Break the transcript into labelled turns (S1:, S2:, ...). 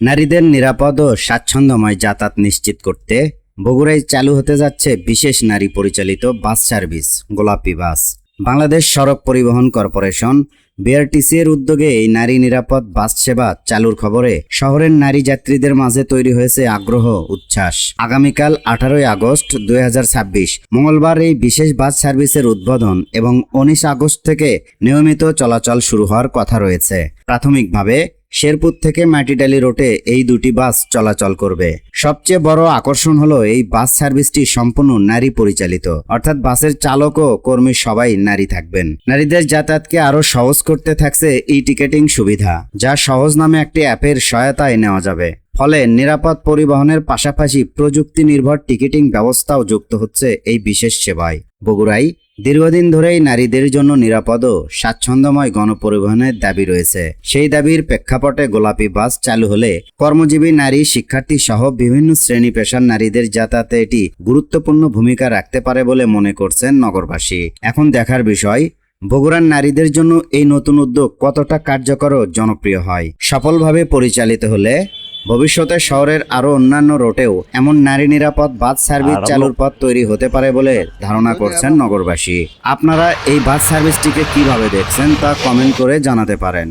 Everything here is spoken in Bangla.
S1: নারীদের নিরাপদ ও স্বাচ্ছন্দ্যময় যাতায়াত নিশ্চিত করতে বগুড়ায় চালু হতে যাচ্ছে বিশেষ নারী পরিচালিত বাস সার্ভিস গোলাপী বাস। বাংলাদেশ সড়ক পরিবহন কর্পোরেশন বিআরটিসি এর উদ্যোগে এই নারী নিরাপদ বাস সেবা চালুর খবরে শহরের নারী যাত্রীদের মাঝে তৈরি হয়েছে আগ্রহ উচ্ছ্বাস। আগামীকাল 18 আগস্ট 2026 মঙ্গলবার এই বিশেষ বাস সার্ভিসের উদ্বোধন এবং 19 আগস্ট থেকে নিয়মিত চলাচল শুরু হওয়ার কথা রয়েছে। প্রাথমিকভাবে শেরপুর থেকে মাটিডালি রোডে এই দুটি বাস চলাচল করবে। সবচেয়ে বড় আকর্ষণ হলো এই বাস সার্ভিসটি সম্পূর্ণ নারী পরিচালিত, অর্থাৎ বাসের চালক ও কর্মী সবাই নারী থাকবেন। নারীদের যাতায়াতকে আরো সহজ করতে থাকছে ই টিকেটিং সুবিধা, যা সহজ নামে একটি অ্যাপের সহায়তায় নেওয়া যাবে। ফলে নিরাপদ পরিবহনের পাশাপাশি প্রযুক্তি নির্ভর টিকিটিং ব্যবস্থাও যুক্ত হচ্ছে এই বিশেষ সেবায়। বগুড়ায় দীর্ঘদিন ধরেই নারীদের জন্য নিরাপদ ও স্বাচ্ছন্দ্যময় গণপরিবহনের দাবি রয়েছে। সেই দাবির প্রেক্ষাপটে গোলাপী বাস চালু হলে কর্মজীবী নারী, শিক্ষার্থী সহ বিভিন্ন শ্রেণী পেশার নারীদের যাতায়াতে এটি গুরুত্বপূর্ণ ভূমিকা রাখতে পারে বলে মনে করছেন নগরবাসী। এখন দেখার বিষয়, বগুড়ার নারীদের জন্য এই নতুন উদ্যোগ কতটা কার্যকর ও জনপ্রিয় হয়। সফলভাবে পরিচালিত হলে ভবিষ্যতে শহরের আরো অন্যান্য রোডেও এমন নারী নিরাপদ বাস সার্ভিস চালুর পথ তৈরি হতে পারে বলে ধারণা করছেন নগরবাসী। আপনারা এই বাস সার্ভিসটিকে কিভাবে দেখছেন তা কমেন্ট করে জানাতে পারেন।